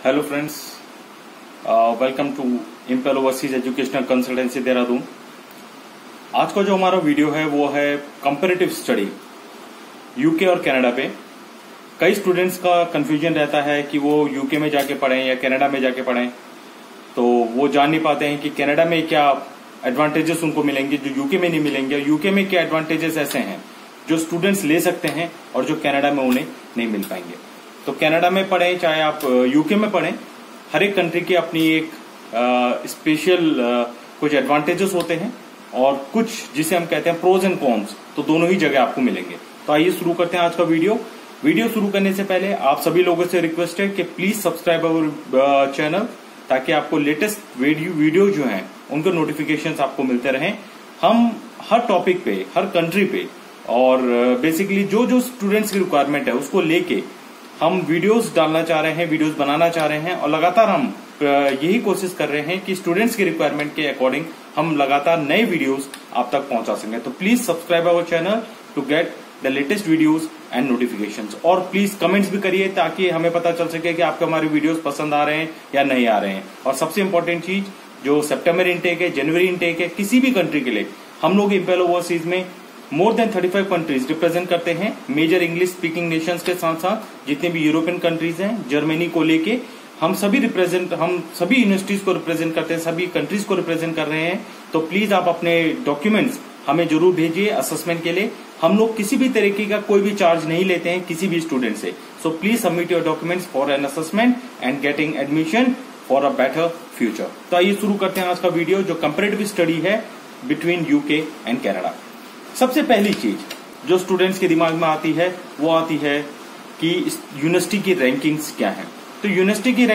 Hello friends, welcome to Impel overseas educational consultancy Dehradun. आज का जो हमारा वीडियो है वो है कंपैरेटिव स्टडी यूके और कनाडा पे। कई स्टूडेंट्स का कंफ्यूजन रहता है कि वो यूके में जाके पढ़ें या कनाडा में जाके पढ़ें, तो वो जान नहीं पाते हैं कि कनाडा में क्या एडवांटेजेस उनको मिलेंगे जो यूके में नहीं मिलेंगे, यूके में क्या एडवांटेजेस ऐसे हैं जो स्टूडेंट्स ले सकते हैं और जो कनाडा में उन्हें नहीं मिल पाएंगे। तो कनाडा में पढ़ें चाहे आप यूके में पढ़ें, हर एक कंट्री की अपनी एक स्पेशल कुछ एडवांटेजेस होते हैं और कुछ जिसे हम कहते हैं प्रोज एंड कॉन्स, तो दोनों ही जगह आपको मिलेंगे। तो आइए शुरू करते हैं आज का वीडियो शुरू करने से पहले आप सभी लोगों से रिक्वेस्ट है कि प्लीज सब्सक्राइब अवर चैनल, ताकि आपको लेटेस्ट वीडियो जो हैं उनके नोटिफिकेशंस आपको मिलते रहें। हम हर टॉपिक पे, हर कंट्री पे और बेसिकली जो स्टूडेंट्स की रिक्वायरमेंट है उसको लेके हम वीडियोस डालना चाह रहे हैं, वीडियोस बनाना चाह रहे हैं और लगातार हम यही कोशिश कर रहे हैं कि स्टूडेंट्स की रिक्वायरमेंट के अकॉर्डिंग हम लगातार नए वीडियोस आप तक पहुंचा सकें। तो please subscribe our channel to get the latest videos and notifications, और प्लीज कमेंट्स भी करिए ताकि हमें पता चल सके कि आपको हमारे वीडियोस पसंद आ रहे हैं या नहीं आ रहे हैं। और सबसे इंपॉर्टेंट चीज, जो सितंबर इनटेक है, जनवरी इनटेक है, किसी भी कंट्री के लिए हम लोग इम्पेल ओवरसीज में मोर देन 35 कंट्रीज रिप्रेजेंट करते हैं। मेजर इंग्लिश स्पीकिंग नेशंस के साथ साथ जितने भी यूरोपियन कंट्रीज हैं, जर्मनी को लेके हम सभी यूनिवर्सिटीज को रिप्रेजेंट करते हैं, सभी कंट्रीज को रिप्रेजेंट कर रहे हैं। तो प्लीज आप अपने डॉक्यूमेंट्स हमें जरूर भेजिए असेसमेंट के लिए। हम लोग किसी भी तरीके का कोई भी चार्ज नहीं लेते हैं किसी भी स्टूडेंट से। So please submit your documents for an assessment and getting admission for a better future. तो आइए शुरू करते हैं आज का वीडियो, जो कंपैरेटिव स्टडी है बिटवीन यूके एंड कनाडा। सबसे पहली चीज जो स्टूडेंट्स के दिमाग में आती है वो आती है कि यूनिवर्सिटी की रैंकिंग्स क्या हैं। तो यूनिवर्सिटी की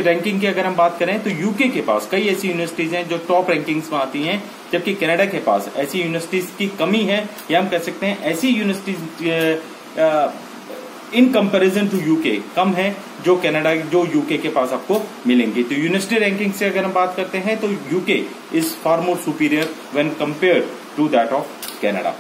रैंकिंग की अगर हम बात करें तो यूके के पास कई ऐसी यूनिवर्सिटीज हैं जो टॉप रैंकिंग्स में आती हैं, जबकि कनाडा के पास ऐसी यूनिवर्सिटीज की कमी है, या हम कह सकते हैं ऐसी universities in comparison to UK कम है जो यूके के पास आपको मिलेंगी। तो यूनिवर्सिटी रैंकिंग से अगर हम बात करते हैं तो UK is far more superior when compared to that of Canada.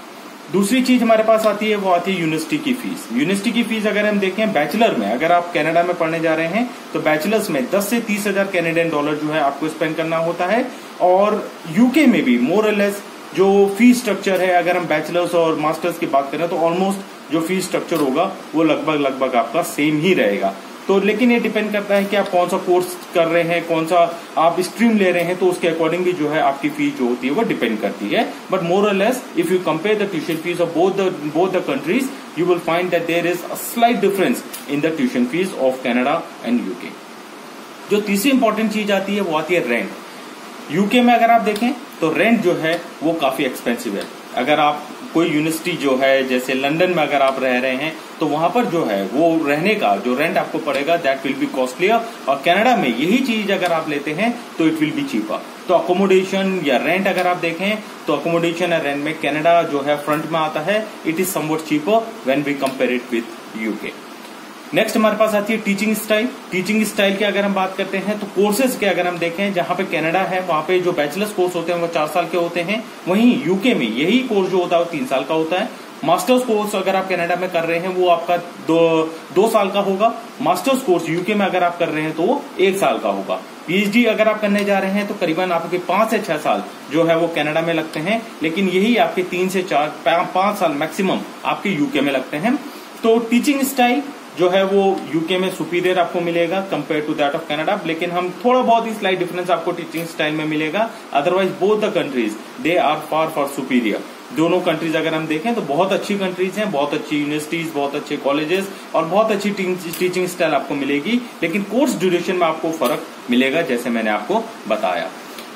दूसरी चीज हमारे पास आती है वो आती है यूनिवर्सिटी की फीस। यूनिवर्सिटी की फीस अगर हम देखें बैचलर में, अगर आप कनाडा में पढ़ने जा रहे हैं तो बैचलर्स में 10 से 30 हजार कैनेडियन डॉलर जो है आपको स्पेंड करना होता है। और यूके में भी मोर और लेस जो फीस स्ट्रक्चर है, अगर हम बैचलर्स और मास्टर्स की बात करें तो ऑलमोस्ट जो फीस स्ट्रक्चर होगा वो लगभग आपका सेम ही रहेगा। तो लेकिन ये डिपेंड करता है कि आप कौन सा कोर्स कर रहे हैं, कौन सा आप स्ट्रीम ले रहे हैं, तो उसके अकॉर्डिंग भी जो है आपकी फीस जो होती है वो डिपेंड करती है। बट मोर और less if you compare the tuition fees of both the countries you will find that there is a slight difference in the tuition fees of Canada and UK. जो तीसरी important चीज आती है वो आती है rent. UK में अगर आप देखें तो रेंट जो है वो काफी एक्सपेंसिव है। अगर आप कोई यूनिवर्सिटी जो है जैसे लंदन में अगर आप रह रहे हैं तो वहां पर जो है वो रहने का जो रेंट आपको पड़ेगा दैट विल बी कॉस्टलियर, और कनाडा में यही चीज अगर आप लेते हैं तो इट विल बी चीपर। तो अकोमोडेशन या रेंट अगर आप देखें तो अकोमोडेशन या रेंट में कनाडा जो है फ्रंट में आता है। It is somewhat cheaper when we compare it with UK. Next हमारे पास आती है टीचिंग स्टाइल। टीचिंग स्टाइल की अगर हम बात करते हैं तो कोर्सेज के अगर हम देखें, जहां पे कनाडा है वहां पे जो बैचलर्स कोर्स होते हैं वो 4 साल के होते हैं, वहीं यूके में यही कोर्स जो होता है वो 3 साल का होता है। मास्टर्स कोर्स अगर आप कनाडा में कर रहे हैं वो आपका 2 साल का होगा। मास्टर्स कोर्स यूके में अगर आप कर रहे हैं तो वो 1 साल का होगा। पीएचडी अगर आप करने जा रहे हैं तो करीबन आपके 5 से 6 साल जो है वो कनाडा में लगते हैं, लेकिन यही आपके 3 से 5 साल मैक्सिमम आपके यूके में लगते हैं। तो टीचिंग स्टाइल जो है वो यूके में सुपीरियर आपको मिलेगा compare to that of Canada, लेकिन हम थोड़ा बहुत ही स्लाइट डिफरेंस आपको टीचिंग स्टाइल में मिलेगा। Otherwise both the countries they are far superior. दोनों कंट्रीज अगर हम देखें तो बहुत अच्छी कंट्रीज हैं, बहुत अच्छी यूनिवर्सिटीज, बहुत अच्छे कॉलेजेस और बहुत अच्छी टीचिंग स्टाइल आपको मिलेगी, लेकिन कोर्स ड्यूरेशन में आपको फर्क मिलेगा जैसे मैंने आपको बताया।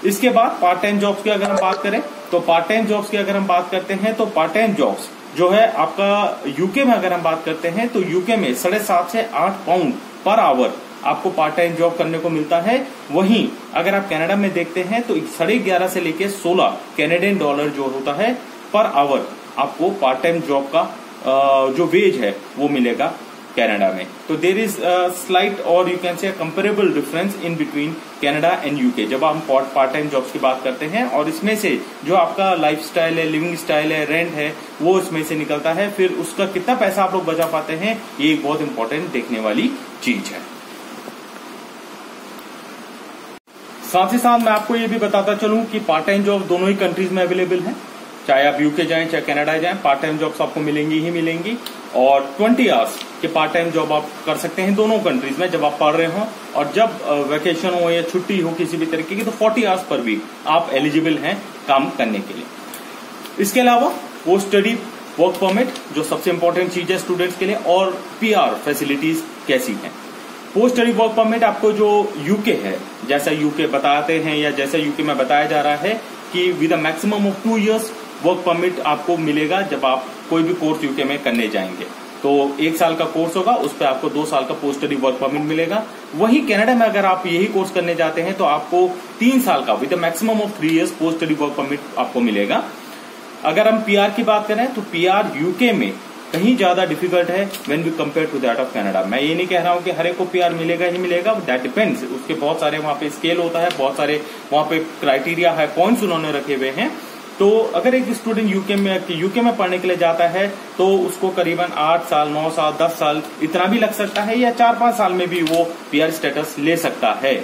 इसके बाद पार्ट टाइम जॉब्स की अगर हम बात करें तो पार्ट टाइम जॉब्स की अगर हम बात करते हैं तो पार्ट टाइम जॉब्स जो है आपका यूके में अगर हम बात करते हैं तो यूके में 7.5 से 8 पाउंड पर आवर आपको पार्ट टाइम जॉब करने को मिलता है। वहीं अगर आप कनाडा में देखते हैं तो 11.5 से लेके 16 कैनेडियन डॉलर जो होता है पर आवर आपको पार्ट टाइम जॉब का जो वेज है वो मिलेगा कनाडा में। तो देर इज स्लाइट और you can say comparable difference in between Canada and UK जब हम पार्ट टाइम जॉब्स की बात करते हैं, और इसमें से जो आपका लाइफ स्टाइल है, लिविंग स्टाइल है, रेंट है, वो इसमें से निकलता है। फिर उसका कितना पैसा आप लोग बचा पाते हैं, ये एक बहुत इंपॉर्टेंट देखने वाली चीज है। साथ ही साथ मैं आपको ये भी बताता चलूं कि पार्ट टाइम जॉब दोनों ही कंट्रीज में अवेलेबल है। चाहे आप यूके जाएं चाहे कनाडा जाएं, पार्ट टाइम जॉब्स आपको मिलेंगी ही मिलेंगी। और 20 आवर्स के पार्ट टाइम जॉब आप कर सकते हैं दोनों कंट्रीज में, जब आप पढ़ रहे हो और जब वेकेशन हो या छुट्टी हो किसी भी तरीके की, तो 40 आवर्स पर भी आप एलिजिबल हैं काम करने के लिए। इसके अलावा पोस्ट स्टडी वर्क परमिट जो सबसे इंपॉर्टेंट चीज है स्टूडेंट्स के लिए, और पीआर फैसिलिटीज कैसी हैं। पोस्ट स्टडी वर्क परमिट आपको जो यूके है, जैसा यूके बताते हैं या जैसा यूके में बताया जा रहा है कि with a maximum of 2 years work permit आपको मिलेगा जब आप कोई भी कोर्स यूके में करने जाएंगे। तो 1 साल का कोर्स होगा, उस पर आपको 2 साल का पोस्ट स्टडी वर्क परमिट मिलेगा। वही कनाडा में अगर आप यही कोर्स करने जाते हैं तो आपको 3 साल का with a maximum of 3 years post study work permit आपको मिलेगा। अगर हम पीआर की बात करें तो पीआर यूके में कहीं ज्यादा डिफिकल्ट है when we compare to that of Canada. मैं ये नहीं कह रहा हूं कि हर एक को पीआर मिलेगा ही मिलेगा, दैट डिपेंड्स। उसके बहुत सारे वहां पे स्केल होता है, बहुत सारे वहां पे क्राइटेरिया है, पॉइंट्स उन्होंने रखे हुए हैं। तो अगर एक स्टूडेंट यूके में पढ़ने के लिए जाता है तो उसको करीबन 8 साल 9 साल 10 साल इतना भी लग सकता है, या 4-5 साल में भी वो पीआर स्टेटस ले सकता है,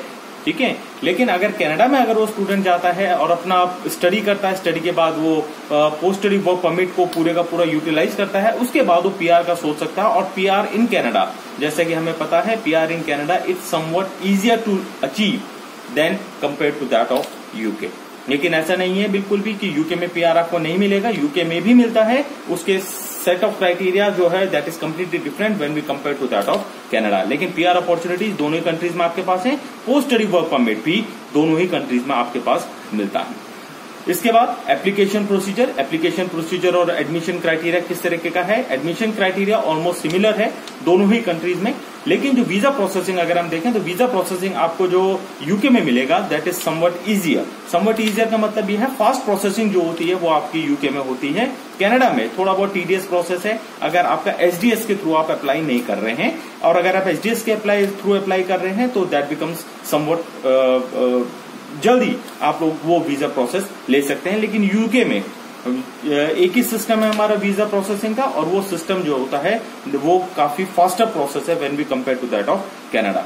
ठीक है। लेकिन अगर कनाडा में अगर वो स्टूडेंट जाता है और अपना स्टडी करता है, स्टडी के बाद वो पोस्ट स्टडी वर्क परमिट को पूरे का पूरा यूटिलाइज करता है, उसके बाद वो पीआर का सोच सकता है। और पीआर इन कनाडा, जैसे कि हमें पता है, PR in Canada it's somewhat easier to achieve than compare to that of UK. लेकिन ऐसा नहीं है बिल्कुल भी कि यूके में पीआर आपको नहीं मिलेगा, यूके में भी मिलता है। उसके सेट ऑफ क्राइटेरिया जो है that is completely different when we compare to that of Canada. लेकिन पीआर अपॉर्चुनिटीज दोनों ही कंट्रीज में आपके पास है, पोस्ट स्टडी वर्क परमिट भी दोनों ही कंट्रीज में आपके पास मिलता है। इसके बाद एप्लीकेशन प्रोसीजर और एडमिशन क्राइटेरिया किस तरीके का है। एडमिशन क्राइटेरिया ऑलमोस्ट सिमिलर है दोनों ही कंट्रीज में, लेकिन जो वीजा प्रोसेसिंग अगर हम देखें तो वीजा प्रोसेसिंग आपको जो यूके में मिलेगा दैट इज समवट इजियर का मतलब ये है फास्ट प्रोसेसिंग जो होती है वो आपकी यूके में होती है। कनाडा में थोड़ा बहुत टीडीएस प्रोसेस है अगर आपका एसडीएस के थ्रू आप अप्लाई नहीं कर रहे हैं, और अगर आप एसडीएस के थ्रू अप्लाई कर रहे हैं तो दैट बिकम्स समवट जल्दी आप लोग वो वीजा प्रोसेस ले सकते हैं। लेकिन यूके में एक ही सिस्टम है हमारा वीजा प्रोसेसिंग का, और वो सिस्टम जो होता है वो काफी फास्टर प्रोसेस है when we compare to that of Canada.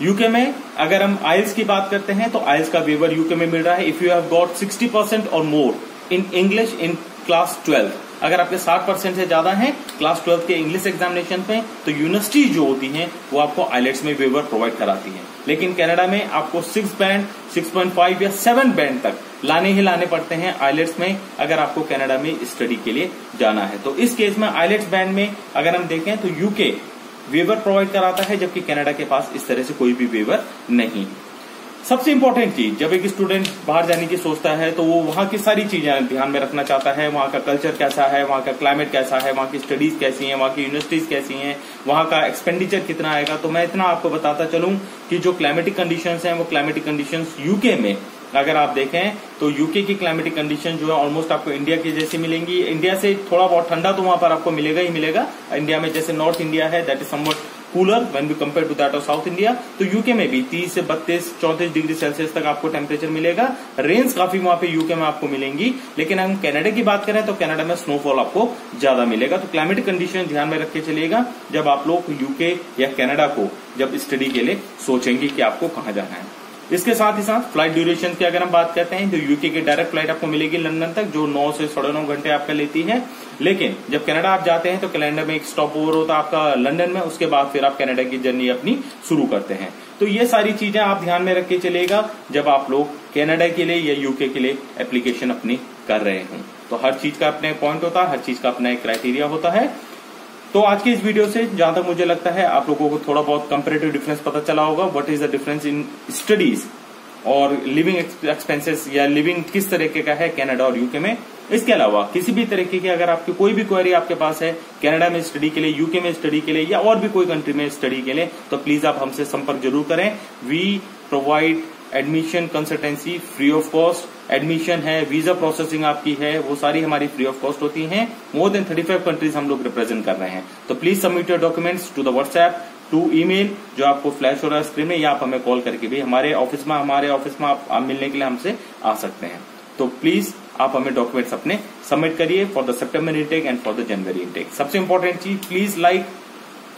UK में अगर हम आइल्स की बात करते हैं तो आइल्स का वेवर यूके में मिल रहा है इफ यू हैव गॉट 60% और मोर इन इंग्लिश इन क्लास 12। अगर आपके 60% से ज्यादा हैं क्लास 12 के इंग्लिश एग्जामिनेशन में, तो यूनिवर्सिटी जो होती हैं वो आपको आइलेट्स में वेवर प्रोवाइड कराती है। लेकिन कनाडा में आपको 6 बैंड 6.5 या 7 बैंड तक लाने ही लाने पड़ते हैं आइलेट्स में अगर आपको कनाडा में स्टडी के लिए जाना है। तो इस केस में आइलेट्स बैंड में अगर हम देखें तो यूके वेवर प्रोवाइड कराता है, जबकि कनाडा के पास इस तरह से कोई भी वेवर नहीं। सबसे इंपॉर्टेंट चीज, जब एक स्टूडेंट बाहर जाने की सोचता है तो वो वहां की सारी चीजें ध्यान में रखना चाहता है। वहां का कल्चर कैसा है, वहां का क्लाइमेट कैसा है, वहां की स्टडीज कैसी हैं, वहां की यूनिवर्सिटीज कैसी हैं, वहां का एक्सपेंडिचर कितना आएगा। तो मैं इतना आपको बताता चलूं कि जो क्लाइमेटिक कंडीशंस हैं वो क्लाइमेटिक कंडीशंस यूके में अगर आप देखें तो यूके की क्लाइमेटिक कंडीशन जो है ऑलमोस्ट आपको इंडिया की जैसी मिलेंगी। इंडिया से थोड़ा बहुत ठंडा तो वहां पर आपको मिलेगा ही मिलेगा। इंडिया में जैसे नॉर्थ इंडिया है that is somewhat cooler when we compare to that of south India, तो यूके में भी 30 से 32-34 डिग्री सेल्सियस तक आपको टेम्परेचर मिलेगा। रेंज काफी वहां पे यूके में आपको मिलेंगी। लेकिन हम कनाडा की बात करें तो कनाडा में स्नोफॉल आपको ज्यादा मिलेगा। तो क्लाइमेटिक कंडीशन ध्यान में रख के चलिएगा जब आप लोग यूके या कनाडा को जब स्टडी के लिए सोचेंगे कि आपको कहां जाना है। इसके साथ ही साथ फ्लाइट ड्यूरेशन की अगर हम बात करते हैं तो यूके की डायरेक्ट फ्लाइट आपको मिलेगी लंदन तक जो 9 से 9.5 घंटे आपका लेती है। लेकिन जब कनाडा आप जाते हैं तो कनाडा में एक स्टॉप ओवर होता है आपका लंदन में, उसके बाद फिर आप कनाडा की जर्नी अपनी शुरू करते हैं। तो ये सारी चीजें आप ध्यान में रख के चलिएगा जब आप लोग कनाडा के लिए या यूके के लिए एप्लीकेशन अपनी कर रहे हों। तो हर चीज का अपना पॉइंट होता है, हर चीज का अपना एक क्राइटेरिया होता है। तो आज के इस वीडियो से जहां तक मुझे लगता है आप लोगों को थोड़ा बहुत कंपैरेटिव डिफरेंस पता चला होगा, what is the difference in studies और लिविंग एक्सपेंसेस या लिविंग किस तरीके का है कनाडा और यूके में। इसके अलावा किसी भी तरीके की अगर आपकी कोई भी क्वेरी आपके पास है कनाडा में स्टडी के लिए, यूके में स्टडी के लिए या और भी कोई कंट्री में स्टडी के लिए, तो प्लीज आप हमसे संपर्क जरूर करें। We provide admission consultancy free of cost. Admission है, वीजा प्रोसेसिंग आपकी है, वो सारी हमारी फ्री ऑफ कॉस्ट होती हैं। मोर देन 35 कंट्रीज हम लोग रिप्रेजेंट कर रहे हैं। तो please submit your documents to the WhatsApp, to email जो आपको फ्लैश हो रहा है स्क्रीन में, या आप हमें कॉल करके भी हमारे ऑफिस में आप मिलने के लिए हमसे आ सकते हैं। तो प्लीज आप हमें डॉक्यूमेंट्स अपने सबमिट करिए for the September intake and for the January intake. सबसे इंपॉर्टेंट चीज, please like,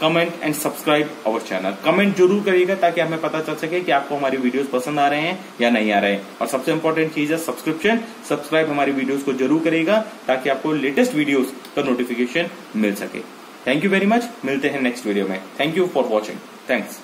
comment and subscribe our channel. Comment जरूर करिएगा ताकि हमें पता चल सके कि आपको हमारी वीडियोस पसंद आ रहे हैं या नहीं आ रहे हैं। और सबसे इंपॉर्टेंट चीज है सब्सक्राइब हमारी वीडियोस को जरूर करिएगा ताकि आपको लेटेस्ट वीडियोस का नोटिफिकेशन मिल सके। थैंक यू वेरी मच, मिलते हैं नेक्स्ट वीडियो में। Thank you for watching, thanks.